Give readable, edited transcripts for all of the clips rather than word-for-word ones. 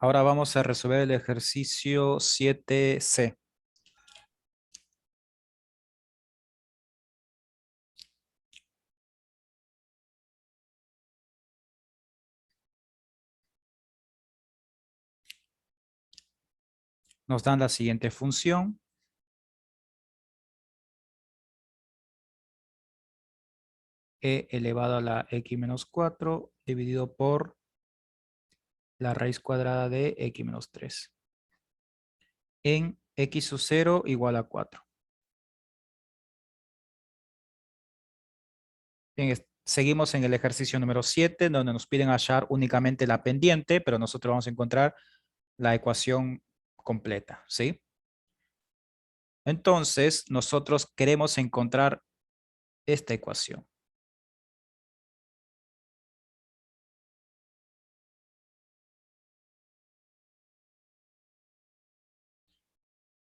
Ahora vamos a resolver el ejercicio 7C. Nos dan la siguiente función. E elevado a la x menos 4 dividido por la raíz cuadrada de x menos 3 en x sub 0 igual a 4. Bien, seguimos en el ejercicio número 7, donde nos piden hallar únicamente la pendiente, pero nosotros vamos a encontrar la ecuación completa, ¿sí? Entonces, nosotros queremos encontrar esta ecuación.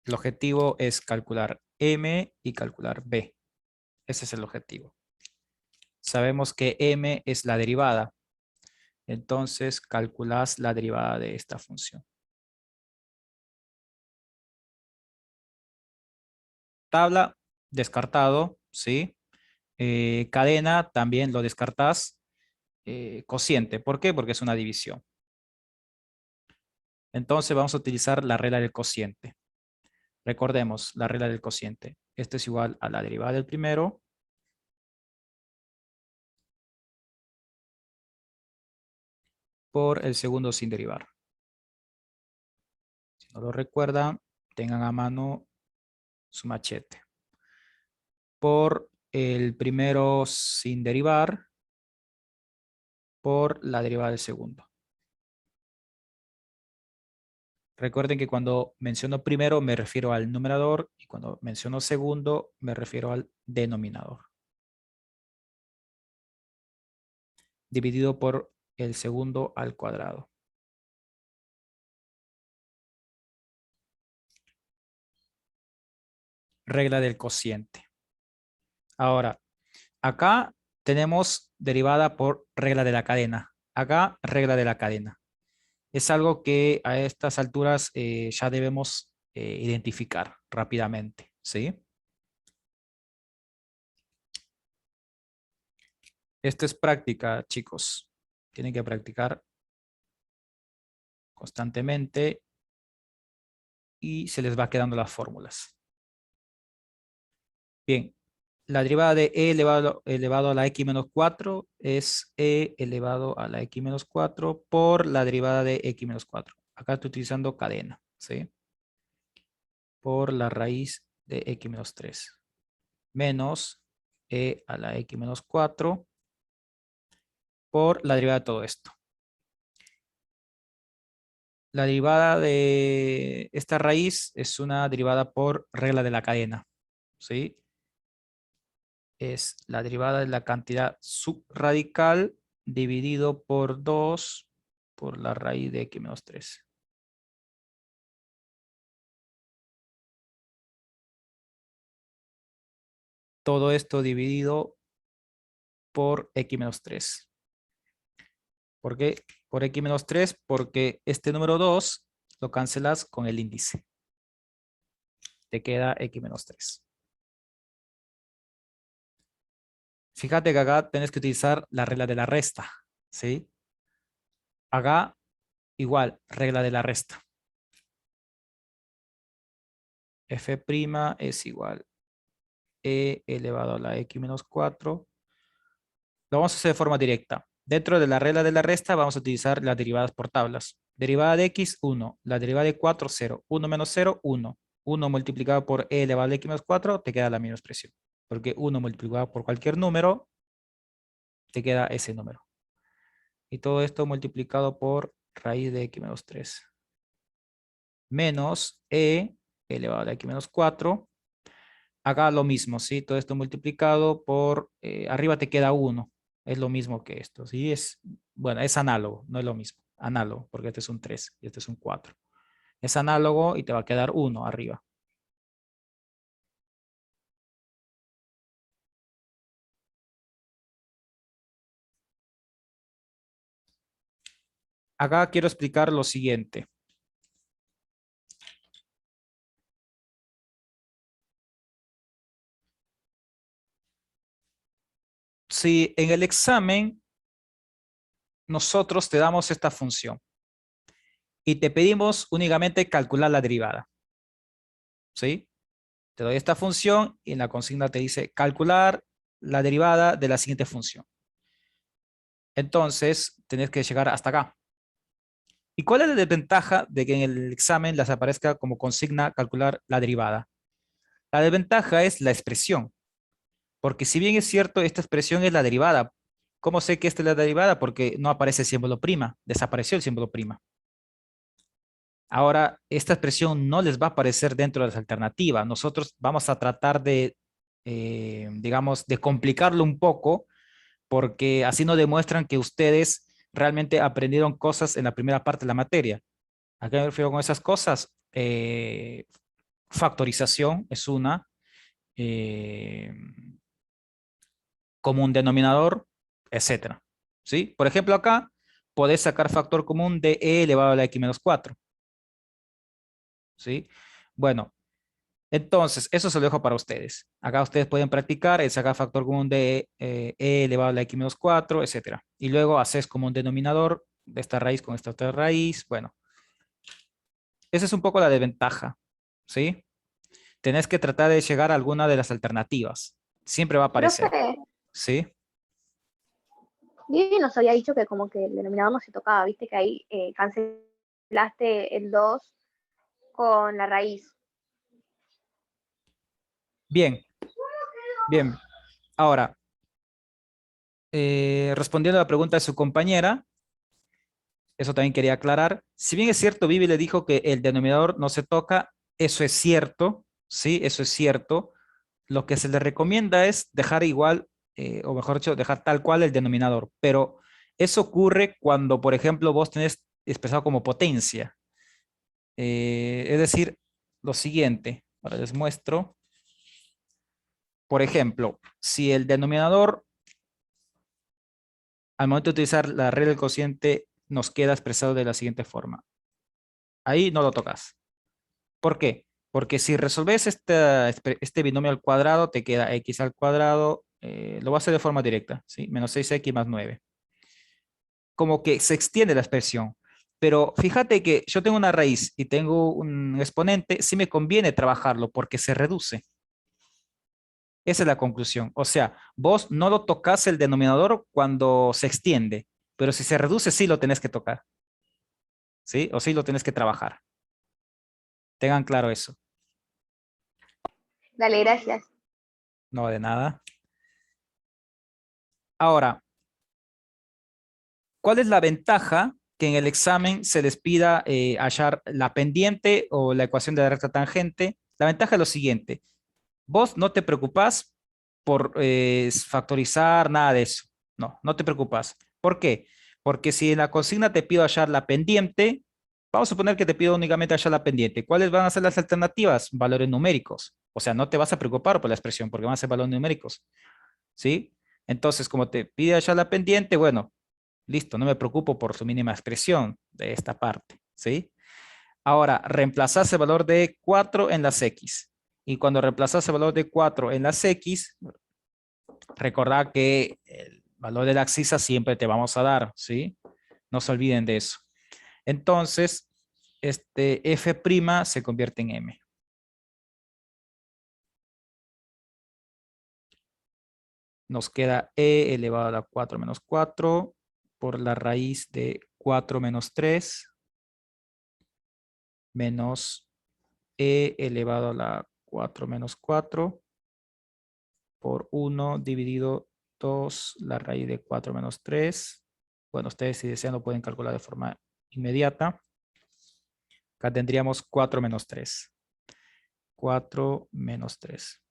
El objetivo es calcular m y calcular b. Ese es el objetivo. Sabemos que m es la derivada. Entonces, calculas la derivada de esta función. Tabla, descartado, ¿sí? Cadena, también lo descartas. Cociente, ¿por qué? Porque es una división. Entonces, vamos a utilizar la regla del cociente. Recordemos la regla del cociente. Esto es igual a la derivada del primero por el segundo sin derivar. Si no lo recuerdan, tengan a mano su machete. Por el primero sin derivar por la derivada del segundo. Recuerden que cuando menciono primero me refiero al numerador y cuando menciono segundo me refiero al denominador. Dividido por el segundo al cuadrado. Regla del cociente. Ahora, acá tenemos derivada por regla de la cadena. Acá, regla de la cadena. Es algo que a estas alturas ya debemos identificar rápidamente, ¿sí? Esto es práctica, chicos. Tienen que practicar constantemente y se les va quedando las fórmulas. Bien, la derivada de e elevado a la x menos 4 es e elevado a la x menos 4 por la derivada de x menos 4. Acá estoy utilizando cadena, ¿sí? Por la raíz de x menos 3. Menos e a la x menos 4 por la derivada de todo esto. La derivada de esta raíz es una derivada por regla de la cadena, ¿sí? Es la derivada de la cantidad subradical dividido por 2 por la raíz de x menos 3. Todo esto dividido por x menos 3. ¿Por qué? Por x menos 3, porque este número 2 lo cancelas con el índice. Te queda x menos 3. Fíjate que acá tienes que utilizar la regla de la resta, ¿sí? Acá igual, regla de la resta. F' es igual e elevado a la x menos 4. Lo vamos a hacer de forma directa. Dentro de la regla de la resta vamos a utilizar las derivadas por tablas. Derivada de x, 1. La derivada de 4, 0. 1 menos 0, 1. 1 multiplicado por e elevado a la x menos 4 te queda la misma expresión. Porque 1 multiplicado por cualquier número te queda ese número. Y todo esto multiplicado por raíz de x menos 3. Menos e elevado a la x menos 4. Acá lo mismo, ¿sí? Todo esto multiplicado por, arriba te queda 1. Es lo mismo que esto, ¿sí? Bueno, es análogo, no es lo mismo. Análogo, porque este es un 3 y este es un 4. Es análogo y te va a quedar 1 arriba. Acá quiero explicar lo siguiente. Si en el examen nosotros te damos esta función y te pedimos únicamente calcular la derivada, ¿sí? Te doy esta función y en la consigna te dice calcular la derivada de la siguiente función. Entonces, tenés que llegar hasta acá. ¿Y cuál es la desventaja de que en el examen les aparezca como consigna calcular la derivada? La desventaja es la expresión, porque si bien es cierto, esta expresión es la derivada. ¿Cómo sé que esta es la derivada? Porque no aparece el símbolo prima, desapareció el símbolo prima. Ahora, esta expresión no les va a aparecer dentro de las alternativas. Nosotros vamos a tratar de, digamos, de complicarlo un poco, porque así nos demuestran que ustedes realmente aprendieron cosas en la primera parte de la materia. ¿A qué me refiero con esas cosas? Factorización es una, eh, común denominador, etcétera. ¿Sí? Por ejemplo, acá podés sacar factor común de e elevado a la x menos 4. ¿Sí? Bueno, entonces, eso se lo dejo para ustedes. Acá ustedes pueden practicar el sacar factor común de e elevado a la x menos 4, etcétera. Y luego haces como un denominador de esta raíz con esta otra raíz. Bueno, esa es un poco la desventaja. ¿Sí? Tenés que tratar de llegar a alguna de las alternativas. Siempre va a aparecer. Profe, ¿Sí? Vivi nos había dicho que como que el denominador no se tocaba, viste que ahí cancelaste el 2 con la raíz. Bien, bien. Ahora, respondiendo a la pregunta de su compañera, eso también quería aclarar. Si bien es cierto, Vivi le dijo que el denominador no se toca, eso es cierto, sí, eso es cierto. Lo que se le recomienda es dejar igual, o mejor dicho, dejar tal cual el denominador. Pero eso ocurre cuando, por ejemplo, vos tenés expresado como potencia. Es decir, lo siguiente, ahora les muestro. Por ejemplo, si el denominador al momento de utilizar la regla del cociente nos queda expresado de la siguiente forma. Ahí no lo tocas. ¿Por qué? Porque si resolves este binomio al cuadrado, te queda x al cuadrado, lo voy a hacer de forma directa, ¿sí? Menos 6x más 9. Como que se extiende la expresión. Pero fíjate que yo tengo una raíz y tengo un exponente, sí me conviene trabajarlo porque se reduce. Esa es la conclusión. O sea, vos no lo tocas el denominador cuando se extiende, pero si se reduce, sí lo tenés que tocar, ¿sí? O sí lo tenés que trabajar. Tengan claro eso. Dale, gracias. No de nada. Ahora, ¿cuál es la ventaja que en el examen se les pida hallar la pendiente o la ecuación de la recta tangente? La ventaja es lo siguiente. Vos no te preocupás por factorizar nada de eso. No, no te preocupas. ¿Por qué? Porque si en la consigna te pido hallar la pendiente, vamos a suponer que te pido únicamente hallar la pendiente. ¿Cuáles van a ser las alternativas? Valores numéricos. O sea, no te vas a preocupar por la expresión porque van a ser valores numéricos. ¿Sí? Entonces, como te pide hallar la pendiente, bueno, listo, no me preocupo por su mínima expresión de esta parte. ¿Sí? Ahora, reemplazas el valor de 4 en las X. Y cuando reemplazas el valor de 4 en las X, recordad que el valor de la abscisa siempre te vamos a dar, ¿sí? No se olviden de eso. Entonces, este f' se convierte en m. Nos queda e elevado a la 4 menos 4 por la raíz de 4 menos 3 menos e elevado a la 4 menos 4 por 1 dividido 2 la raíz de 4 menos 3. Bueno, ustedes si desean lo pueden calcular de forma inmediata. Acá tendríamos 4 menos 3. 4 menos 3.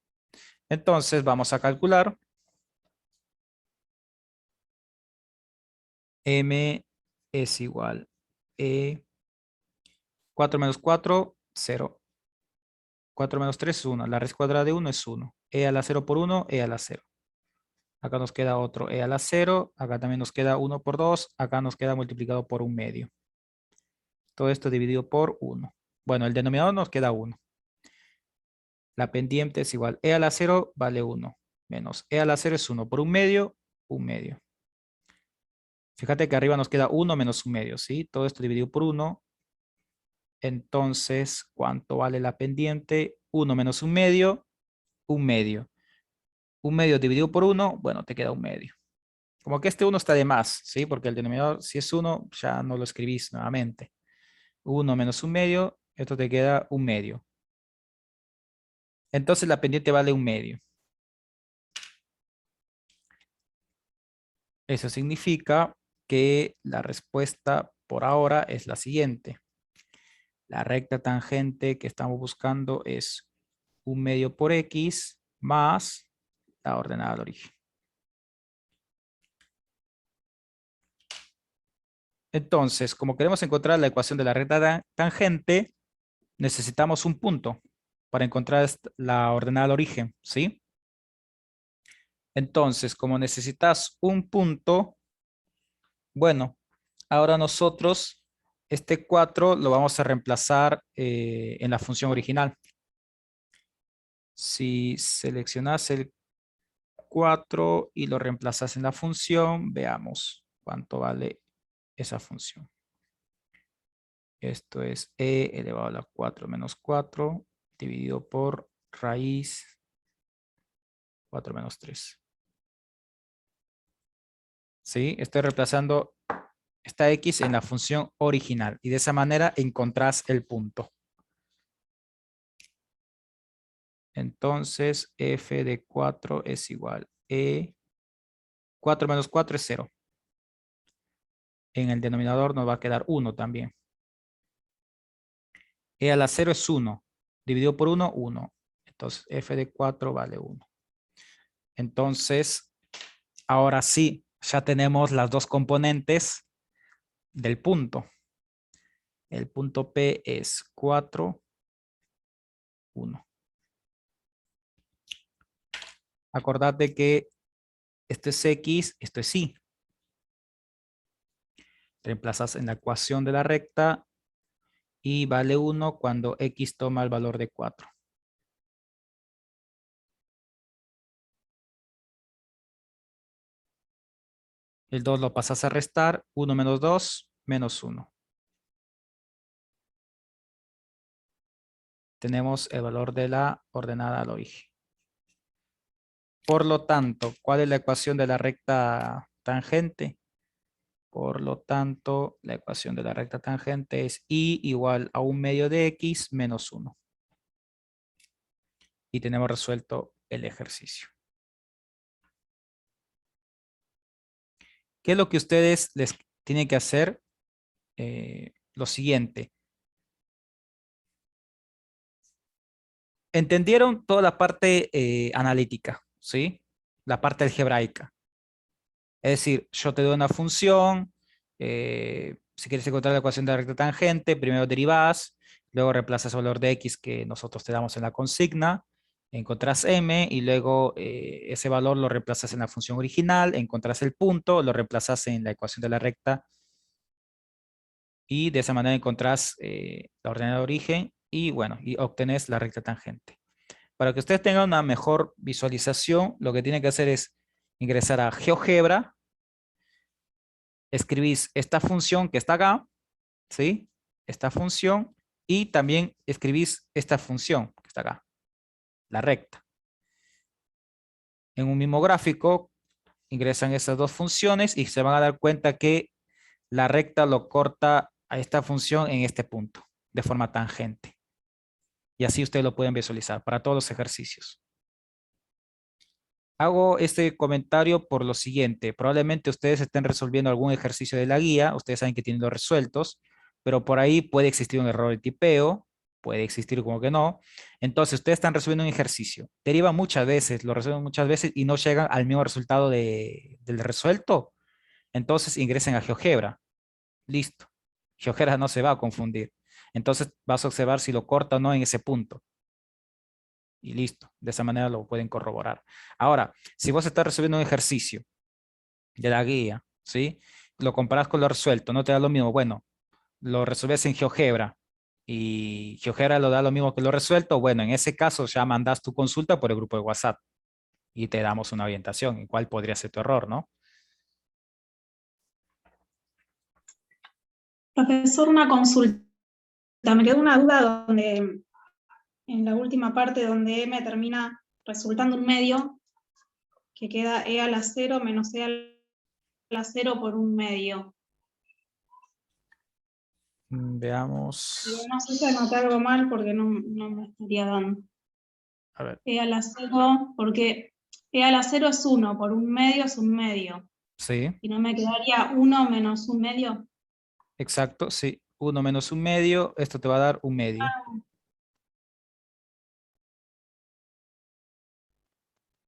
Entonces vamos a calcular. M es igual E. 4 menos 4, 0. 4 menos 3 es 1. La raíz cuadrada de 1 es 1. E a la 0 por 1, E a la 0. Acá nos queda otro e a la 0. Acá también nos queda 1 por 2. Acá nos queda multiplicado por 1/2. Todo esto dividido por 1. Bueno, el denominador nos queda 1. La pendiente es igual. E a la 0 vale 1. Menos e a la 0 es 1 por 1/2, 1/2. Fíjate que arriba nos queda 1 menos 1/2, ¿sí? Todo esto dividido por 1. Entonces, ¿cuánto vale la pendiente? 1 menos 1/2, 1/2. 1/2 dividido por 1, bueno, te queda 1/2. Como que este 1 está de más, ¿sí? Porque el denominador, si es 1, ya no lo escribís nuevamente. 1 menos 1/2, esto te queda 1/2. Entonces la pendiente vale 1/2. Eso significa que la respuesta por ahora es la siguiente. La recta tangente que estamos buscando es 1/2 por x más la ordenada al origen. Entonces, como queremos encontrar la ecuación de la recta tangente, necesitamos un punto para encontrar la ordenada al origen, ¿sí? Entonces, como necesitas un punto, bueno, ahora nosotros este 4 lo vamos a reemplazar en la función original. Si seleccionas el 4 y lo reemplazas en la función, veamos cuánto vale esa función. Esto es e elevado a la 4 menos 4 dividido por raíz 4 menos 3. ¿Sí? Estoy reemplazando esta x en la función original y de esa manera encontrás el punto. Entonces f de 4 es igual a 4 menos 4 es 0. En el denominador nos va a quedar 1 también. E a la 0 es 1. Dividido por 1, 1. Entonces f de 4 vale 1. Entonces, ahora sí, ya tenemos las dos componentes del punto. El punto P es 4, 1. Acordate que esto es X, esto es Y. Reemplazas en la ecuación de la recta y vale 1 cuando X toma el valor de 4. El 2 lo pasas a restar, 1 menos 2, menos 1. Tenemos el valor de la ordenada al origen. Por lo tanto, ¿cuál es la ecuación de la recta tangente? Por lo tanto, la ecuación de la recta tangente es y igual a 1/2 de x menos 1. Y tenemos resuelto el ejercicio. ¿Qué es lo que ustedes les tienen que hacer? Lo siguiente. ¿Entendieron toda la parte analítica? ¿Sí? La parte algebraica. Es decir, yo te doy una función, si quieres encontrar la ecuación de la recta tangente, primero derivas, luego reemplazas el valor de x que nosotros te damos en la consigna, encontrás m y luego ese valor lo reemplazas en la función original, encontrás el punto, lo reemplazas en la ecuación de la recta y de esa manera encontrás la ordenada de origen y bueno, y obtenés la recta tangente. Para que ustedes tengan una mejor visualización, lo que tienen que hacer es ingresar a GeoGebra, escribís esta función que está acá, ¿sí? Esta función, y también escribís esta función que está acá, la recta. En un mismo gráfico, ingresan esas dos funciones y se van a dar cuenta que la recta lo corta a esta función en este punto, de forma tangente. Y así ustedes lo pueden visualizar para todos los ejercicios. Hago este comentario por lo siguiente. Probablemente ustedes estén resolviendo algún ejercicio de la guía. Ustedes saben que tienen los resueltos, pero por ahí puede existir un error de tipeo. Puede existir como que no. Entonces, ustedes están resolviendo un ejercicio. Derivan muchas veces, lo resuelven muchas veces y no llegan al mismo resultado del resuelto. Entonces, ingresen a GeoGebra. Listo. GeoGebra no se va a confundir. Entonces, vas a observar si lo corta o no en ese punto. y listo. De esa manera lo pueden corroborar. Ahora, si vos estás resolviendo un ejercicio de la guía, ¿sí? Lo comparas con lo resuelto, no te da lo mismo. Bueno, lo resolves en GeoGebra y GeoGebra lo da lo mismo que lo resuelto. Bueno, en ese caso ya mandas tu consulta por el grupo de WhatsApp y te damos una orientación. ¿Y cuál podría ser tu error, no? Profesor, una consulta. Me quedó una duda donde, en la última parte donde M termina resultando un medio, que queda E a la 0 menos E a la 0 por un medio. Veamos. No sé si anoté algo mal porque no me estaría dando. A ver, E a la 0, porque E a la 0 es 1, por un medio es un medio. sí, Y no me quedaría 1 menos un medio. exacto, sí. 1 menos un medio, esto te va a dar un medio.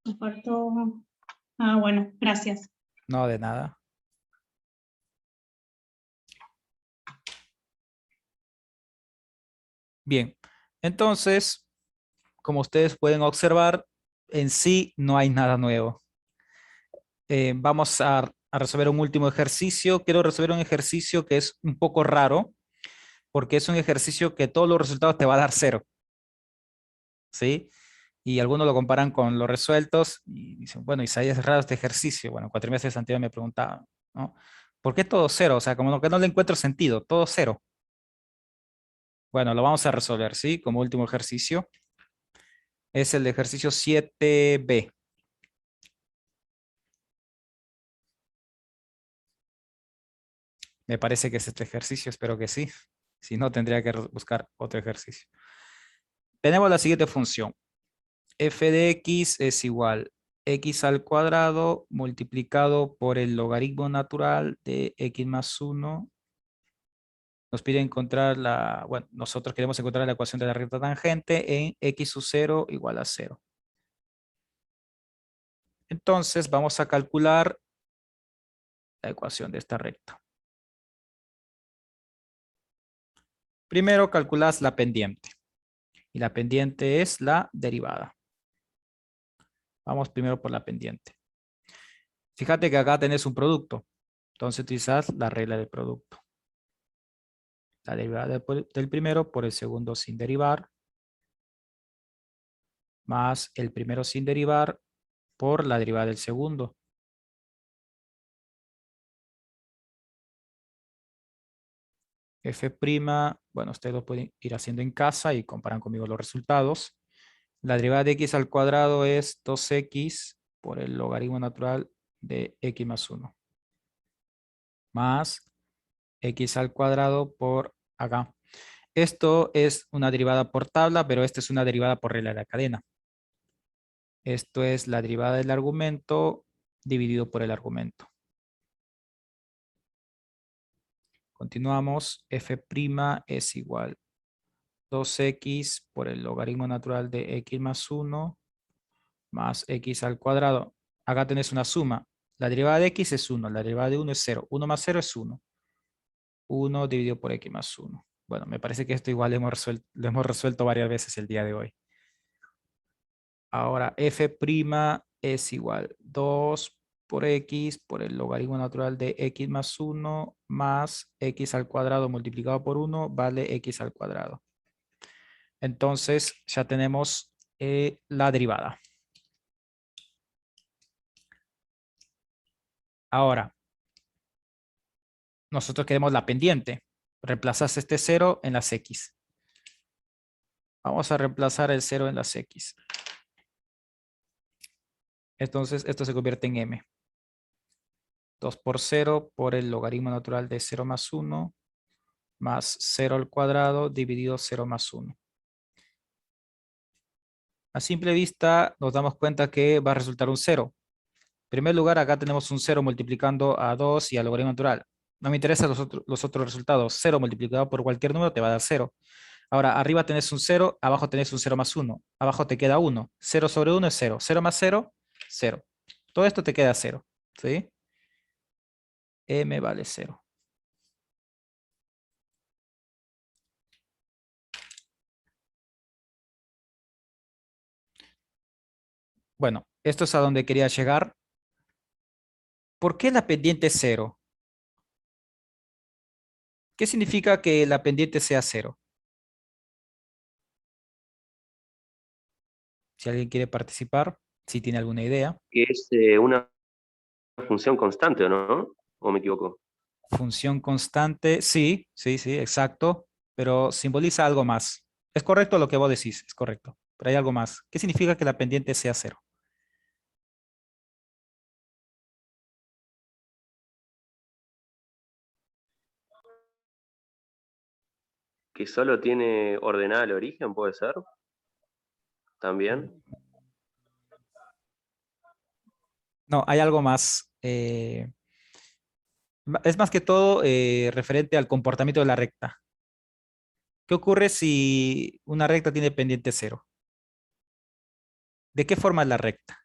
Me faltó. Ah, bueno, gracias. No, de nada. Bien, entonces, como ustedes pueden observar, en sí no hay nada nuevo. Vamos a resolver un último ejercicio. Quiero resolver un ejercicio que es un poco raro, porque es un ejercicio que todos los resultados te va a dar 0, ¿sí? Y algunos lo comparan con los resueltos y dicen, bueno, Isaías, es raro este ejercicio. Bueno, en cuatrimestres anteriores me preguntaban, ¿no? ¿Por qué todo 0? O sea, como que no le encuentro sentido, todo 0. Bueno, lo vamos a resolver, ¿sí? Como último ejercicio. Es el ejercicio 7B. Me parece que es este ejercicio, espero que sí. Si no, tendría que buscar otro ejercicio. Tenemos la siguiente función. F de x es igual x al cuadrado multiplicado por el logaritmo natural de x más 1. Nos pide encontrar bueno, nosotros queremos encontrar la ecuación de la recta tangente en x sub 0 igual a 0. Entonces vamos a calcular la ecuación de esta recta. Primero calculas la pendiente. Y la pendiente es la derivada. Vamos primero por la pendiente. Fíjate que acá tenés un producto. Entonces utilizas la regla del producto. La derivada del primero por el segundo sin derivar, más el primero sin derivar por la derivada del segundo. F', bueno, ustedes lo pueden ir haciendo en casa y comparan conmigo los resultados. La derivada de x al cuadrado es 2x por el logaritmo natural de x más 1. Más x al cuadrado por acá. Esto es una derivada por tabla, pero esta es una derivada por regla de la cadena. Esto es la derivada del argumento dividido por el argumento. Continuamos. F' es igual 2x por el logaritmo natural de x más 1 más x al cuadrado. Acá tenés una suma. La derivada de x es 1, la derivada de 1 es 0. 1 más 0 es 1. 1 dividido por x más 1. Bueno, me parece que esto igual lo hemos resuelto varias veces el día de hoy. Ahora, f' es igual 2 por x por el logaritmo natural de x más 1 más x al cuadrado multiplicado por 1 vale x al cuadrado. Entonces ya tenemos la derivada. Ahora, nosotros queremos la pendiente. Reemplazas este 0 en las x. Vamos a reemplazar el 0 en las x. Entonces esto se convierte en m. 2 por 0 por el logaritmo natural de 0 más 1 más 0 al cuadrado dividido 0 más 1. A simple vista nos damos cuenta que va a resultar un 0. En primer lugar, acá tenemos un 0 multiplicando a 2 y al logaritmo natural. No me interesan los otros resultados. 0 multiplicado por cualquier número te va a dar 0. Ahora, arriba tenés un 0, abajo tenés un 0 más 1. Abajo te queda 1. 0 sobre 1 es 0. 0 más 0, 0. Todo esto te queda 0. ¿Sí? M vale 0. Bueno, esto es a donde quería llegar. ¿Por qué la pendiente es cero? ¿Qué significa que la pendiente sea cero? Si alguien quiere participar, si tiene alguna idea. Que es una función constante, ¿o no? ¿O me equivoco? Función constante, sí, sí, sí, exacto, pero simboliza algo más. Es correcto lo que vos decís, es correcto, pero hay algo más. ¿Qué significa que la pendiente sea cero? Que solo tiene ordenada el origen, puede ser, también. No, hay algo más. Es más que todo referente al comportamiento de la recta. ¿Qué ocurre si una recta tiene pendiente cero? ¿De qué forma es la recta?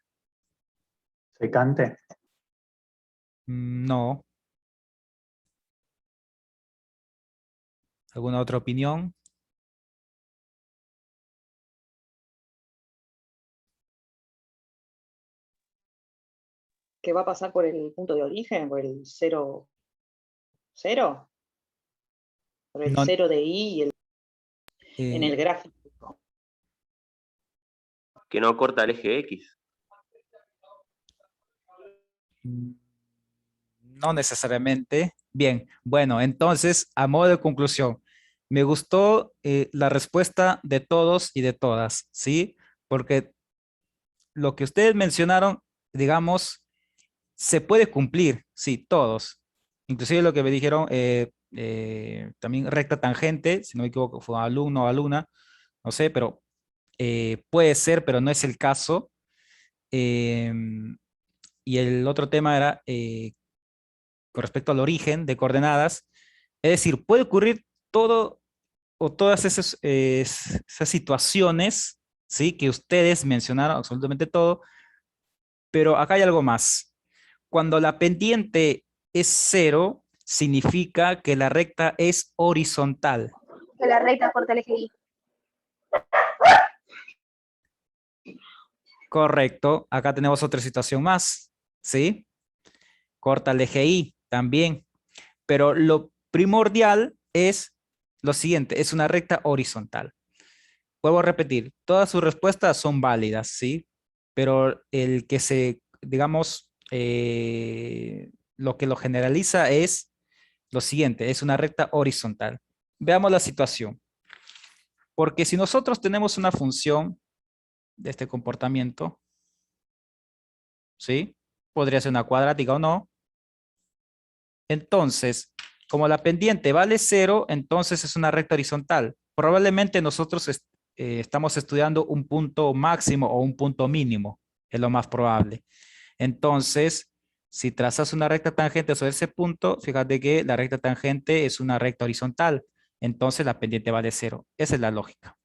Secante. No. ¿Alguna otra opinión? ¿Qué va a pasar por el punto de origen? ¿Por el 0, 0? ¿Por el No, 0 de i y en el eh, gráfico? Que no corta el eje X. no necesariamente. Bien, bueno, entonces, a modo de conclusión, me gustó la respuesta de todos y de todas, ¿sí? Porque lo que ustedes mencionaron, digamos, se puede cumplir, sí, todos. Inclusive lo que me dijeron, también recta tangente, si no me equivoco, fue alumno o alumna, no sé, pero puede ser, pero no es el caso. Y el otro tema era con respecto al origen de coordenadas, es decir, puede ocurrir todo o todas esas situaciones, ¿sí? Que ustedes mencionaron absolutamente todo, pero acá hay algo más. Cuando la pendiente es cero, significa que la recta es horizontal. Que la recta corta el eje Y. Correcto. Acá tenemos otra situación más, ¿sí? Corta el eje Y también. Pero lo primordial es lo siguiente, es una recta horizontal. Vuelvo a repetir, todas sus respuestas son válidas, ¿sí? Pero el que digamos, lo que lo generaliza es lo siguiente, es una recta horizontal. Veamos la situación. Porque si nosotros tenemos una función de este comportamiento, ¿sí? Podría ser una cuadrática o no. Entonces, como la pendiente vale cero, entonces es una recta horizontal. Probablemente nosotros estamos estudiando un punto máximo o un punto mínimo, es lo más probable. Entonces, si trazas una recta tangente sobre ese punto, fíjate que la recta tangente es una recta horizontal. Entonces la pendiente vale cero. Esa es la lógica.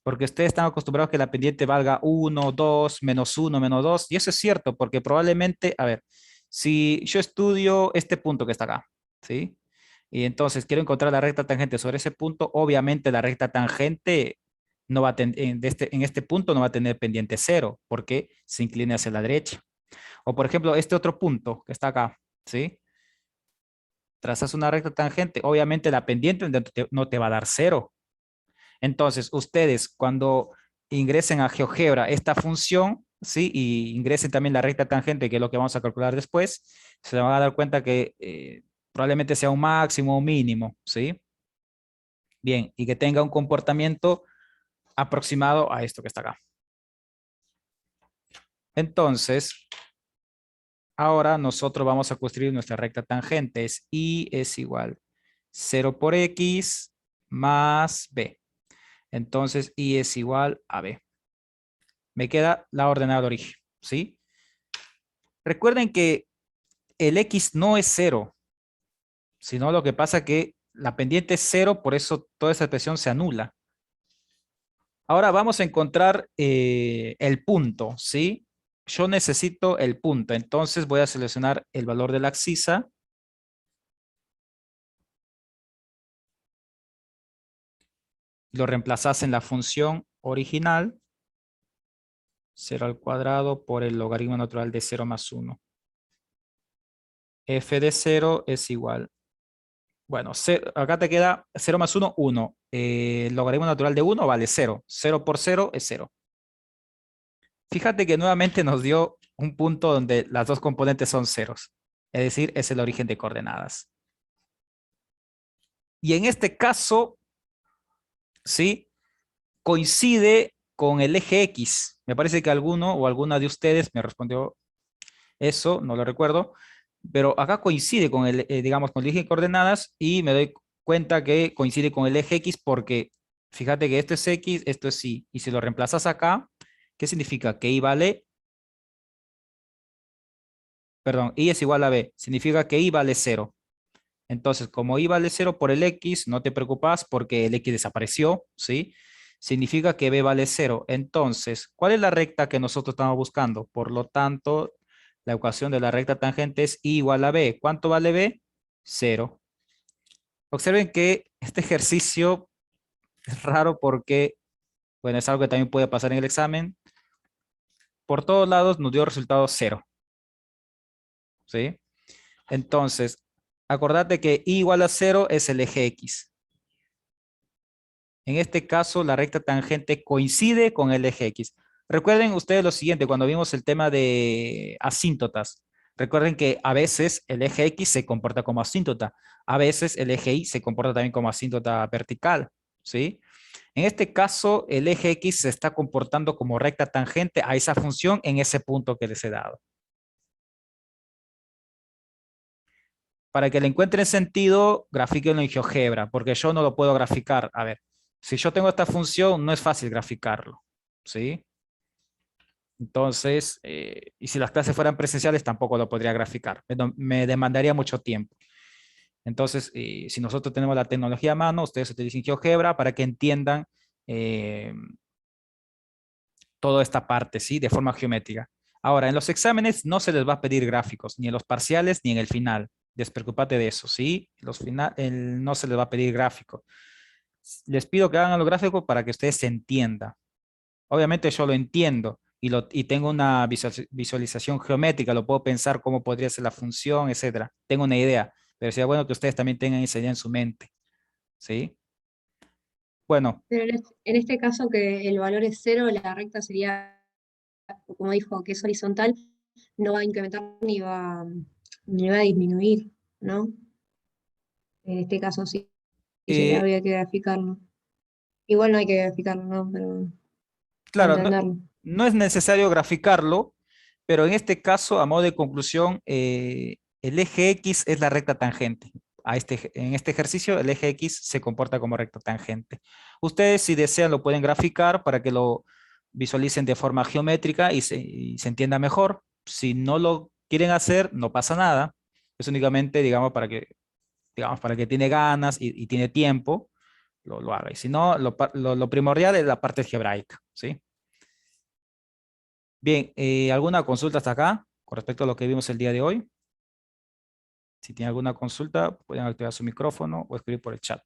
Porque ustedes están acostumbrados a que la pendiente valga 1, 2, menos 1, menos 2. Y eso es cierto, porque probablemente, a ver, si yo estudio este punto que está acá, ¿sí? Y entonces quiero encontrar la recta tangente sobre ese punto, obviamente la recta tangente no va a en este punto no va a tener pendiente cero, porque se inclina hacia la derecha. O por ejemplo, este otro punto que está acá, ¿sí? Trazas una recta tangente, obviamente la pendiente no te va a dar cero. Entonces, ustedes cuando ingresen a GeoGebra esta función, ¿sí? Y ingresen también la recta tangente, que es lo que vamos a calcular después, se van a dar cuenta que probablemente sea un máximo o un mínimo, ¿sí? Bien, y que tenga un comportamiento aproximado a esto que está acá. Entonces, ahora nosotros vamos a construir nuestra recta tangente. Es y es igual 0 por x más b. Entonces, y es igual a b. Me queda la ordenada de origen, ¿sí? Recuerden que el x no es cero, sino lo que pasa que la pendiente es cero, por eso toda esa expresión se anula. Ahora vamos a encontrar el punto, ¿sí? Yo necesito el punto, entonces voy a seleccionar el valor de la abscisa. Lo reemplazas en la función original, 0 al cuadrado por el logaritmo natural de 0 más 1. F de 0 es igual. Bueno, acá te queda 0 más 1, 1. El logaritmo natural de 1 vale 0. 0 por 0 es 0. Fíjate que nuevamente nos dio un punto donde las dos componentes son ceros. Es decir, es el origen de coordenadas. Y en este caso, ¿sí? Coincide con el eje X. Me parece que alguno o alguna de ustedes me respondió eso, no lo recuerdo. Pero acá coincide con el, digamos, con el eje de coordenadas y me doy cuenta que coincide con el eje X porque fíjate que esto es X, esto es Y. Y si lo reemplazas acá, ¿qué significa? Que Y vale, perdón, Y es igual a B. Significa que Y vale 0. Entonces, como Y vale 0 por el X, no te preocupas porque el X desapareció, ¿sí? Significa que B vale 0. Entonces, ¿cuál es la recta que nosotros estamos buscando? Por lo tanto, la ecuación de la recta tangente es I igual a B. ¿Cuánto vale B? 0. Observen que este ejercicio es raro porque, bueno, es algo que también puede pasar en el examen. Por todos lados nos dio resultado 0. ¿Sí? Entonces, acordate que I igual a 0 es el eje X. En este caso, la recta tangente coincide con el eje X. Recuerden ustedes lo siguiente, cuando vimos el tema de asíntotas. Recuerden que a veces el eje X se comporta como asíntota. A veces el eje Y se comporta también como asíntota vertical. ¿Sí? En este caso, el eje X se está comportando como recta tangente a esa función en ese punto que les he dado. Para que le encuentren sentido, grafíquenlo en GeoGebra, porque yo no lo puedo graficar. A ver, si yo tengo esta función, no es fácil graficarlo, ¿sí? Entonces, y si las clases fueran presenciales, tampoco lo podría graficar. Me demandaría mucho tiempo. Entonces, si nosotros tenemos la tecnología a mano, ustedes utilicen GeoGebra para que entiendan toda esta parte, ¿sí? De forma geométrica. Ahora, en los exámenes no se les va a pedir gráficos, ni en los parciales, ni en el final. Despreocúpate de eso, ¿sí? No se les va a pedir gráfico. Les pido que hagan los gráficos para que ustedes se entiendan. Obviamente yo lo entiendo y tengo una visualización geométrica, lo puedo pensar cómo podría ser la función, etcétera. Tengo una idea, pero sería bueno que ustedes también tengan esa idea en su mente, ¿sí? Bueno, Pero en este caso que el valor es 0, la recta sería, como dijo, que es horizontal, no va a incrementar ni va a disminuir, ¿no? En este caso sí, eh, habría que graficarlo. Igual no hay que graficarlo, ¿no? Pero para claro, no, entenderlo. no es necesario graficarlo, pero en este caso, a modo de conclusión, el eje X es la recta tangente. En este ejercicio, el eje X se comporta como recta tangente. Ustedes, si desean, lo pueden graficar para que lo visualicen de forma geométrica y se entienda mejor. Si no lo quieren hacer, no pasa nada. Es únicamente, digamos, para que tiene ganas y tiene tiempo, lo haga. Y si no, lo primordial es la parte algebraica, ¿sí? Bien, ¿alguna consulta hasta acá con respecto a lo que vimos el día de hoy? Si tiene alguna consulta, pueden activar su micrófono o escribir por el chat.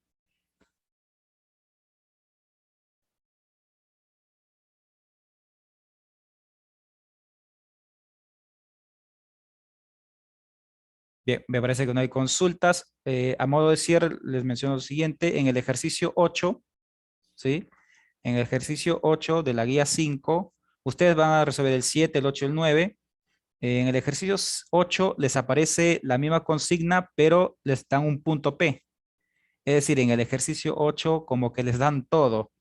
Bien, me parece que no hay consultas. A modo de cierre, les menciono lo siguiente. En el ejercicio 8, ¿sí? En el ejercicio 8 de la guía 5, ustedes van a resolver el 7, el 8 y el 9. En el ejercicio 8 les aparece la misma consigna, pero les dan un punto P. Es decir, en el ejercicio 8 como que les dan todo.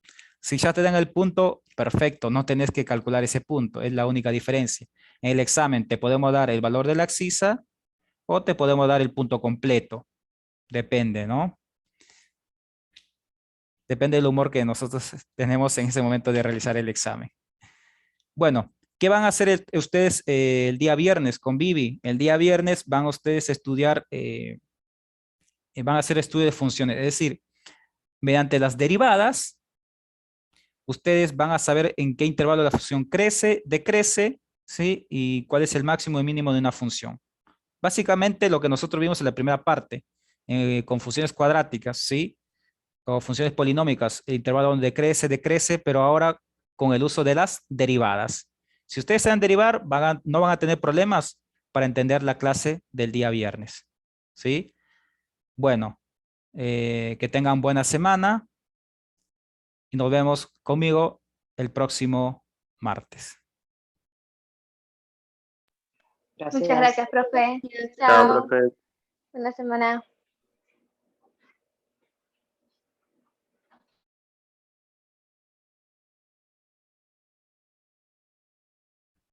Si ya te dan el punto, perfecto, no tenés que calcular ese punto, es la única diferencia. En el examen te podemos dar el valor de la abscisa o te podemos dar el punto completo. Depende, ¿no? Depende del humor que nosotros tenemos en ese momento de realizar el examen. Bueno, ¿qué van a hacer ustedes el día viernes con Vivi? El día viernes van ustedes a estudiar, van a hacer estudio de funciones, es decir, mediante las derivadas, ustedes van a saber en qué intervalo la función crece, decrece, ¿sí? Y cuál es el máximo y mínimo de una función. Básicamente lo que nosotros vimos en la primera parte, con funciones cuadráticas, ¿sí? O funciones polinómicas, el intervalo donde crece, decrece, pero ahora con el uso de las derivadas. Si ustedes saben derivar, no van a tener problemas para entender la clase del día viernes. ¿Sí? Bueno, que tengan buena semana y nos vemos conmigo el próximo martes. Muchas gracias, profe. Chao, Chao. profe. Buena semana.